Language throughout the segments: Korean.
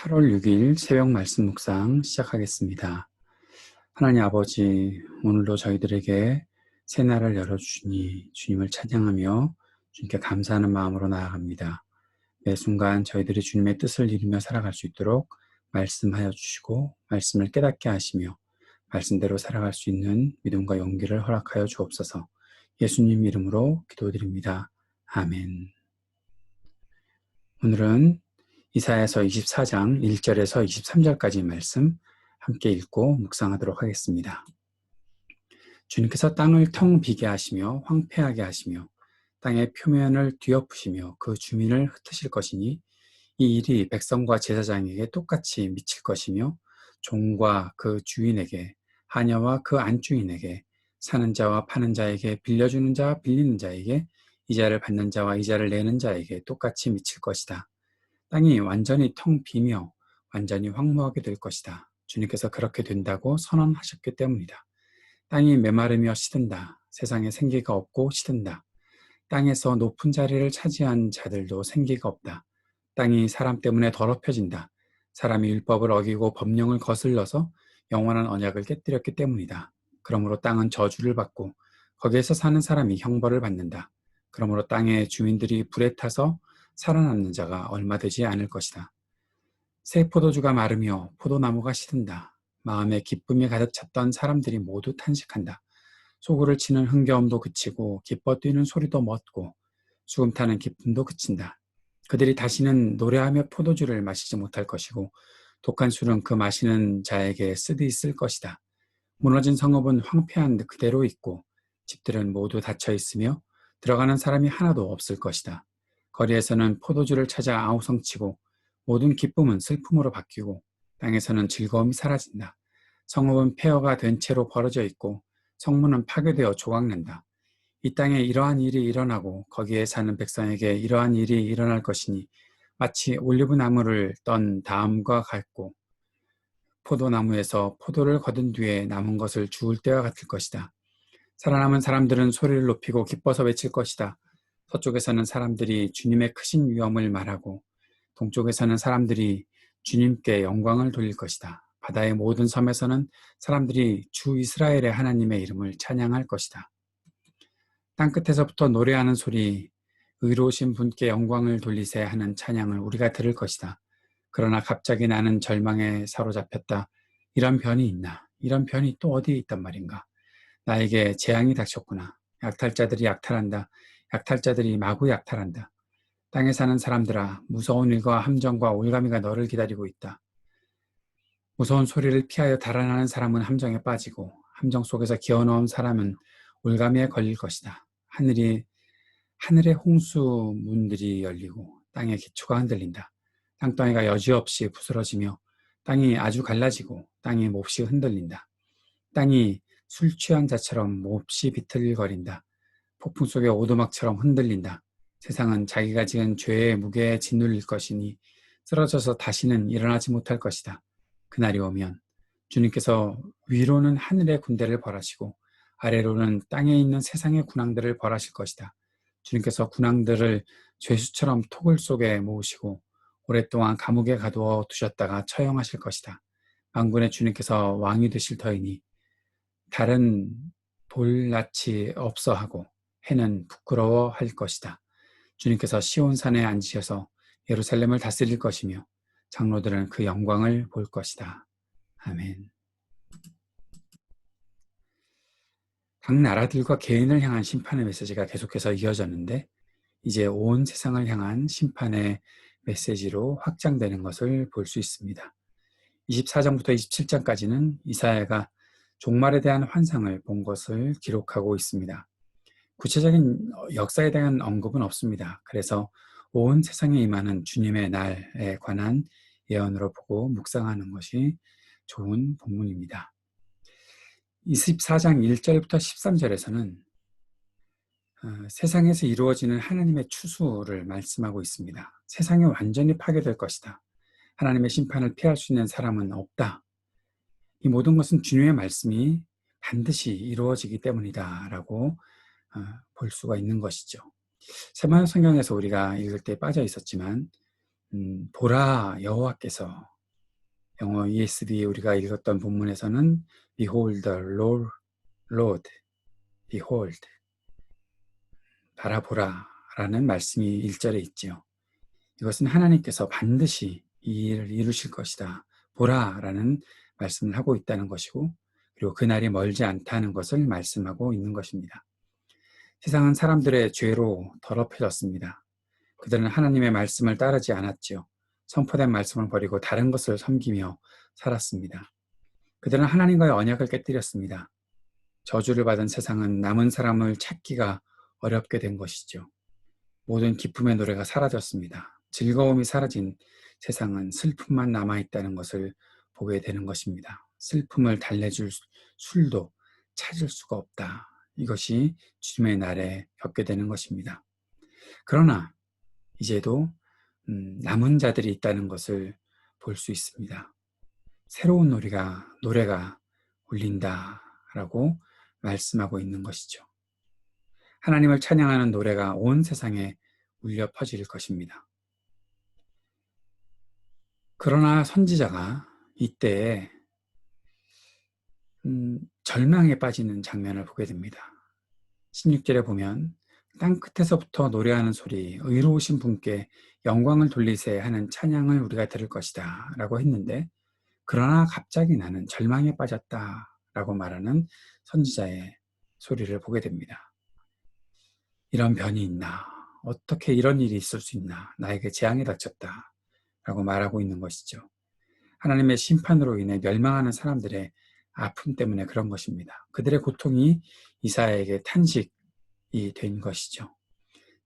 8월 6일 새벽 말씀 묵상 시작하겠습니다. 하나님 아버지, 오늘도 저희들에게 새 날을 열어주시니 주님을 찬양하며 주님께 감사하는 마음으로 나아갑니다. 매 순간 저희들이 주님의 뜻을 이루며 살아갈 수 있도록 말씀하여 주시고 말씀을 깨닫게 하시며 말씀대로 살아갈 수 있는 믿음과 용기를 허락하여 주옵소서. 예수님 이름으로 기도드립니다. 아멘. 오늘은 이사야서 24장 1절에서 23절까지 말씀 함께 읽고 묵상하도록 하겠습니다. 주님께서 땅을 텅 비게 하시며 황폐하게 하시며 땅의 표면을 뒤엎으시며 그 주민을 흩으실 것이니 이 일이 백성과 제사장에게 똑같이 미칠 것이며 종과 그 주인에게 하녀와 그 안주인에게 사는 자와 파는 자에게 빌려주는 자와 빌리는 자에게 이자를 받는 자와 이자를 내는 자에게 똑같이 미칠 것이다. 땅이 완전히 텅 비며 완전히 황무하게 될 것이다. 주님께서 그렇게 된다고 선언하셨기 때문이다. 땅이 메마르며 시든다. 세상에 생기가 없고 시든다. 땅에서 높은 자리를 차지한 자들도 생기가 없다. 땅이 사람 때문에 더럽혀진다. 사람이 율법을 어기고 법령을 거슬러서 영원한 언약을 깨뜨렸기 때문이다. 그러므로 땅은 저주를 받고 거기에서 사는 사람이 형벌을 받는다. 그러므로 땅의 주민들이 불에 타서 살아남는 자가 얼마 되지 않을 것이다. 새 포도주가 마르며 포도나무가 시든다. 마음에 기쁨이 가득 찼던 사람들이 모두 탄식한다. 소구를 치는 흥겨움도 그치고 기뻐 뛰는 소리도 멎고 수금 타는 기쁨도 그친다. 그들이 다시는 노래하며 포도주를 마시지 못할 것이고 독한 술은 그 마시는 자에게 쓰디 있을 것이다. 무너진 성읍은 황폐한 그대로 있고 집들은 모두 닫혀 있으며 들어가는 사람이 하나도 없을 것이다. 거리에서는 포도주를 찾아 아우성치고 모든 기쁨은 슬픔으로 바뀌고 땅에서는 즐거움이 사라진다. 성읍은 폐허가 된 채로 벌어져 있고 성문은 파괴되어 조각난다. 이 땅에 이러한 일이 일어나고 거기에 사는 백성에게 이러한 일이 일어날 것이니 마치 올리브 나무를 떤 다음과 같고 포도나무에서 포도를 거둔 뒤에 남은 것을 주울 때와 같을 것이다. 살아남은 사람들은 소리를 높이고 기뻐서 외칠 것이다. 서쪽에서는 사람들이 주님의 크신 위엄을 말하고 동쪽에서는 사람들이 주님께 영광을 돌릴 것이다. 바다의 모든 섬에서는 사람들이 주 이스라엘의 하나님의 이름을 찬양할 것이다. 땅끝에서부터 노래하는 소리, 의로우신 분께 영광을 돌리세 하는 찬양을 우리가 들을 것이다. 그러나 갑자기 나는 절망에 사로잡혔다. 이런 변이 있나? 이런 변이 또 어디에 있단 말인가? 나에게 재앙이 닥쳤구나. 약탈자들이 약탈한다. 약탈자들이 마구 약탈한다. 땅에 사는 사람들아, 무서운 일과 함정과 올가미가 너를 기다리고 있다. 무서운 소리를 피하여 달아나는 사람은 함정에 빠지고 함정 속에서 기어넣은 사람은 올가미에 걸릴 것이다. 하늘의 홍수 문들이 열리고 땅의 기초가 흔들린다. 땅덩이가 여지없이 부스러지며 땅이 아주 갈라지고 땅이 몹시 흔들린다. 땅이 술 취한 자처럼 몹시 비틀거린다. 폭풍 속의 오두막처럼 흔들린다. 세상은 자기가 지은 죄의 무게에 짓눌릴 것이니 쓰러져서 다시는 일어나지 못할 것이다. 그날이 오면 주님께서 위로는 하늘의 군대를 벌하시고 아래로는 땅에 있는 세상의 군왕들을 벌하실 것이다. 주님께서 군왕들을 죄수처럼 토굴 속에 모으시고 오랫동안 감옥에 가두어 두셨다가 처형하실 것이다. 만군의 주님께서 왕이 되실 터이니 달은 볼낯이 없어하고 해는 부끄러워할 것이다. 주님께서 시온산에 앉으셔서 예루살렘을 다스릴 것이며 장로들은 그 영광을 볼 것이다. 아멘. 각 나라들과 개인을 향한 심판의 메시지가 계속해서 이어졌는데 이제 온 세상을 향한 심판의 메시지로 확장되는 것을 볼 수 있습니다. 24장부터 27장까지는 이사야가 종말에 대한 환상을 본 것을 기록하고 있습니다. 구체적인 역사에 대한 언급은 없습니다. 그래서 온 세상에 임하는 주님의 날에 관한 예언으로 보고 묵상하는 것이 좋은 본문입니다. 24장 1절부터 13절에서는 세상에서 이루어지는 하나님의 추수를 말씀하고 있습니다. 세상이 완전히 파괴될 것이다. 하나님의 심판을 피할 수 있는 사람은 없다. 이 모든 것은 주님의 말씀이 반드시 이루어지기 때문이다 라고 볼 수가 있는 것이죠. 세마요 성경에서 우리가 읽을 때 빠져 있었지만 보라 여호와께서, 영어 ESV 우리가 읽었던 본문에서는 Behold the Lord, Behold, 바라보라 라는 말씀이 1절에 있지요. 이것은 하나님께서 반드시 이 일을 이루실 것이다, 보라 라는 말씀을 하고 있다는 것이고, 그리고 그날이 멀지 않다는 것을 말씀하고 있는 것입니다. 세상은 사람들의 죄로 더럽혀졌습니다. 그들은 하나님의 말씀을 따르지 않았지요. 선포된 말씀을 버리고 다른 것을 섬기며 살았습니다. 그들은 하나님과의 언약을 깨뜨렸습니다. 저주를 받은 세상은 남은 사람을 찾기가 어렵게 된 것이죠. 모든 기쁨의 노래가 사라졌습니다. 즐거움이 사라진 세상은 슬픔만 남아있다는 것을 보게 되는 것입니다. 슬픔을 달래줄 술도 찾을 수가 없다. 이것이 주님의 날에 겪게 되는 것입니다. 그러나 이제도 남은 자들이 있다는 것을 볼 수 있습니다. 새로운 노래가 울린다라고 말씀하고 있는 것이죠. 하나님을 찬양하는 노래가 온 세상에 울려 퍼질 것입니다. 그러나 선지자가 이때에 절망에 빠지는 장면을 보게 됩니다. 16절에 보면 땅 끝에서부터 노래하는 소리, 의로우신 분께 영광을 돌리세 하는 찬양을 우리가 들을 것이다 라고 했는데, 그러나 갑자기 나는 절망에 빠졌다 라고 말하는 선지자의 소리를 보게 됩니다. 이런 변이 있나? 어떻게 이런 일이 있을 수 있나? 나에게 재앙이 닥쳤다 라고 말하고 있는 것이죠. 하나님의 심판으로 인해 멸망하는 사람들의 아픔 때문에 그런 것입니다. 그들의 고통이 이사야에게 탄식이 된 것이죠.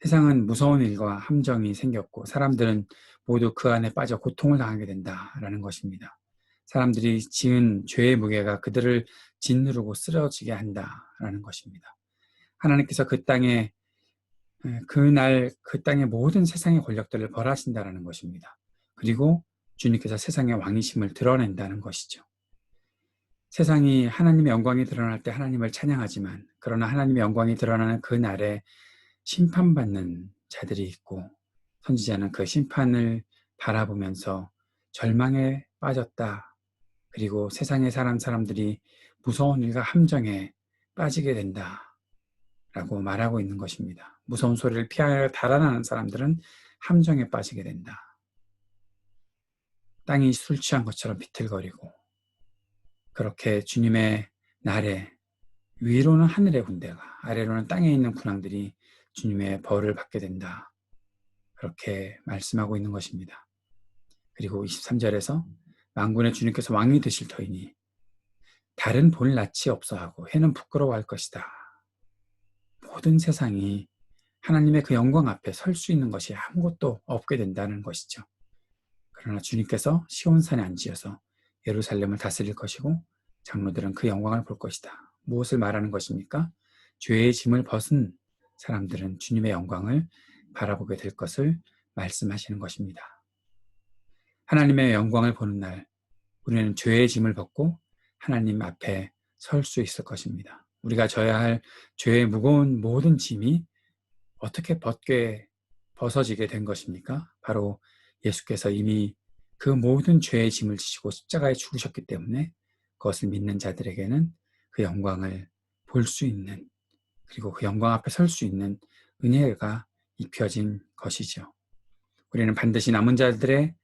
세상은 무서운 일과 함정이 생겼고 사람들은 모두 그 안에 빠져 고통을 당하게 된다라는 것입니다. 사람들이 지은 죄의 무게가 그들을 짓누르고 쓰러지게 한다라는 것입니다. 하나님께서 그 땅의 모든 세상의 권력들을 벌하신다라는 것입니다. 그리고 주님께서 세상의 왕이심을 드러낸다는 것이죠. 세상이 하나님의 영광이 드러날 때 하나님을 찬양하지만, 그러나 하나님의 영광이 드러나는 그 날에 심판받는 자들이 있고, 선지자는 그 심판을 바라보면서 절망에 빠졌다, 그리고 세상에 사는 사람들이 무서운 일과 함정에 빠지게 된다 라고 말하고 있는 것입니다. 무서운 소리를 피하여 달아나는 사람들은 함정에 빠지게 된다. 땅이 술 취한 것처럼 비틀거리고, 그렇게 주님의 날에 위로는 하늘의 군대가, 아래로는 땅에 있는 군왕들이 주님의 벌을 받게 된다, 그렇게 말씀하고 있는 것입니다. 그리고 23절에서 만군의 주님께서 왕이 되실 터이니 달은 볼 낯이 없어하고 해는 부끄러워할 것이다. 모든 세상이 하나님의 그 영광 앞에 설 수 있는 것이 아무것도 없게 된다는 것이죠. 그러나 주님께서 시온산에 앉으셔서 예루살렘을 다스릴 것이고 장로들은 그 영광을 볼 것이다. 무엇을 말하는 것입니까? 죄의 짐을 벗은 사람들은 주님의 영광을 바라보게 될 것을 말씀하시는 것입니다. 하나님의 영광을 보는 날, 우리는 죄의 짐을 벗고 하나님 앞에 설 수 있을 것입니다. 우리가 져야 할 죄의 무거운 모든 짐이 어떻게 벗어지게 된 것입니까? 바로 예수께서 이미 그 모든 죄의 짐을 지시고 십자가에 죽으셨기 때문에 그것을 믿는 자들에게는 그 영광을 볼 수 있는, 그리고 그 영광 앞에 설 수 있는 은혜가 입혀진 것이죠. 우리는 반드시 남은 자들의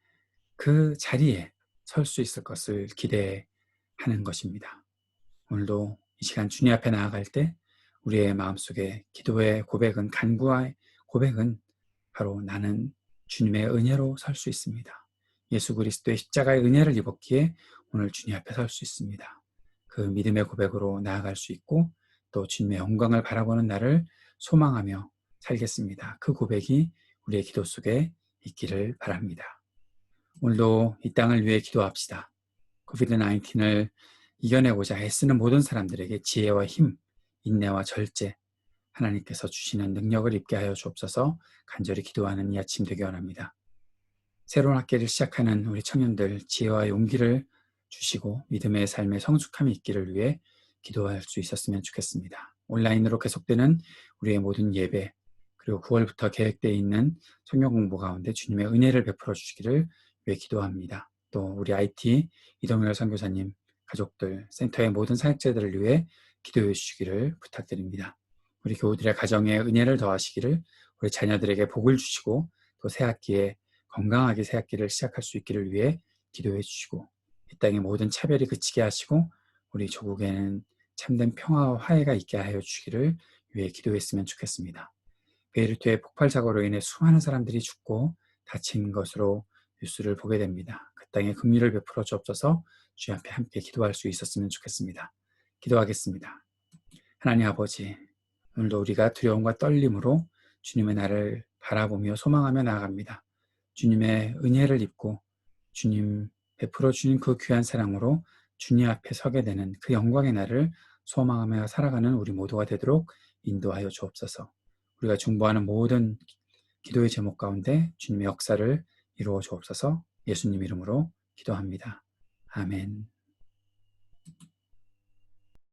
그 자리에 설 수 있을 것을 기대하는 것입니다. 오늘도 이 시간 주님 앞에 나아갈 때 우리의 마음속에 기도의 고백은, 간구의 고백은 바로 나는 주님의 은혜로 설 수 있습니다. 예수 그리스도의 십자가의 은혜를 입었기에 오늘 주님 앞에 설 수 있습니다. 그 믿음의 고백으로 나아갈 수 있고 또 주님의 영광을 바라보는 날을 소망하며 살겠습니다. 그 고백이 우리의 기도 속에 있기를 바랍니다. 오늘도 이 땅을 위해 기도합시다. 코비드-19을 이겨내고자 애쓰는 모든 사람들에게 지혜와 힘, 인내와 절제, 하나님께서 주시는 능력을 입게 하여 주옵소서. 간절히 기도하는 이 아침 되기 원합니다. 새로운 학기를 시작하는 우리 청년들 지혜와 용기를 주시고 믿음의 삶의 성숙함이 있기를 위해 기도할 수 있었으면 좋겠습니다. 온라인으로 계속되는 우리의 모든 예배, 그리고 9월부터 계획되어 있는 성경 공부 가운데 주님의 은혜를 베풀어 주시기를 위해 기도합니다. 또 우리 IT 이동열 선교사님 가족들, 센터의 모든 사역자들을 위해 기도해 주시기를 부탁드립니다. 우리 교우들의 가정에 은혜를 더하시기를, 우리 자녀들에게 복을 주시고 또 새학기에 건강하게 새학기를 시작할 수 있기를 위해 기도해 주시고, 이 땅의 모든 차별이 그치게 하시고 우리 조국에는 참된 평화와 화해가 있게 하여 주시기를 위해 기도했으면 좋겠습니다. 베이루트의 폭발 사고로 인해 수많은 사람들이 죽고 다친 것으로 뉴스를 보게 됩니다. 그 땅에 긍휼을 베풀어 주옵소서. 주님 앞에 함께 기도할 수 있었으면 좋겠습니다. 기도하겠습니다. 하나님 아버지, 오늘도 우리가 두려움과 떨림으로 주님의 나를 바라보며 소망하며 나아갑니다. 주님의 은혜를 입고 주님 베풀어 주신 그 귀한 사랑으로 주님 앞에 서게 되는 그 영광의 날을 소망하며 살아가는 우리 모두가 되도록 인도하여 주옵소서. 우리가 중보하는 모든 기도의 제목 가운데 주님의 역사를 이루어 주옵소서. 예수님 이름으로 기도합니다. 아멘.